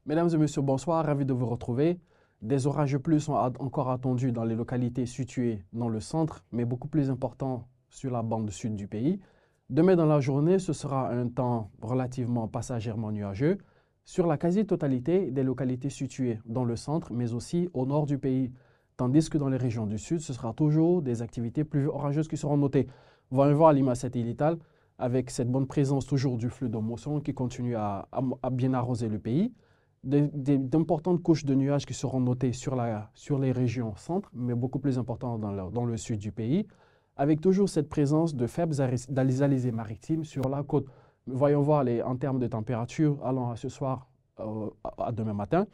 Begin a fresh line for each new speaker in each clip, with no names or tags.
Mesdames et messieurs, bonsoir, ravi de vous retrouver. Des orages pluies sont encore attendus dans les localités situées dans le centre, mais beaucoup plus importants sur la bande sud du pays. Demain dans la journée, ce sera un temps relativement passagèrement nuageux sur la quasi-totalité des localités situées dans le centre, mais aussi au nord du pays. Tandis que dans les régions du sud, ce sera toujours des activités plus orageuses qui seront notées. Voyons voir l'image satellitale avec cette bonne présence toujours du flux de mousson qui continue à bien arroser le pays. D'importantes couches de nuages qui seront notées sur les régions centre, mais beaucoup plus importantes dans le sud du pays, avec toujours cette présence de faibles alizés maritimes sur la côte. Voyons voir en termes de température allant à ce soir à demain matin,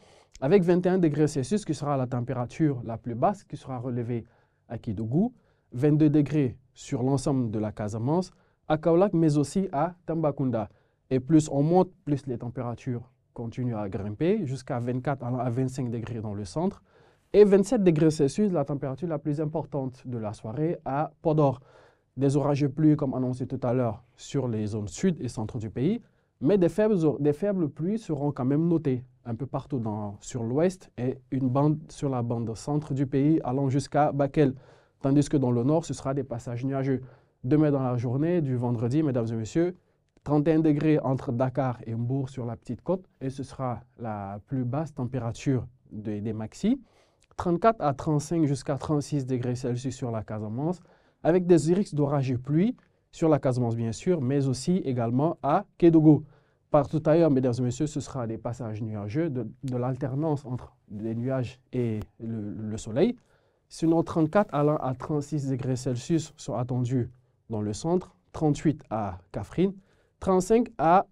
avec 21 degrés Celsius qui sera la température la plus basse qui sera relevée à Kédougou, 22 degrés sur l'ensemble de la Casamance, à Kaolack, mais aussi à Tambacounda. Et plus on monte, plus les températures continue à grimper jusqu'à 24 à 25 degrés dans le centre et 27 degrés Celsius, la température la plus importante de la soirée à Podor. Des orages pluies, comme annoncé tout à l'heure, sur les zones sud et centre du pays, mais des faibles pluies seront quand même notées un peu partout sur l'ouest et une bande sur la bande centre du pays allant jusqu'à Bakel, tandis que dans le nord, ce sera des passages nuageux. Demain dans la journée du vendredi, mesdames et messieurs, 31 degrés entre Dakar et Mbour sur la petite côte et ce sera la plus basse température des maxis. 34 à 35 jusqu'à 36 degrés Celsius sur la Casamance avec des risques d'orage et pluie sur la Casamance bien sûr, mais aussi également à Kédougou. Partout ailleurs, mesdames et messieurs, ce sera des passages nuageux, de l'alternance entre les nuages et le soleil. Sinon, 34 allant à 36 degrés Celsius sont attendus dans le centre, 38 à Kaffrine, 35 à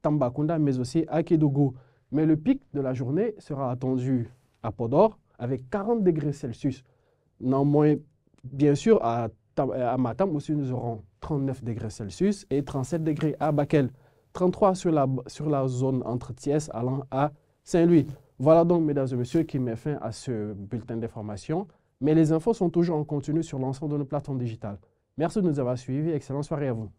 Tambacounda, mais aussi à Kédougou. Mais le pic de la journée sera attendu à Podor avec 40 degrés Celsius. Néanmoins, bien sûr, à Matam aussi, nous aurons 39 degrés Celsius et 37 degrés à Bakel. 33 sur la zone entre Thiès allant à Saint-Louis. Voilà donc, mesdames et messieurs, qui met fin à ce bulletin d'information. Mais les infos sont toujours en continu sur l'ensemble de nos plateformes digitales. Merci de nous avoir suivis. Excellente soirée à vous.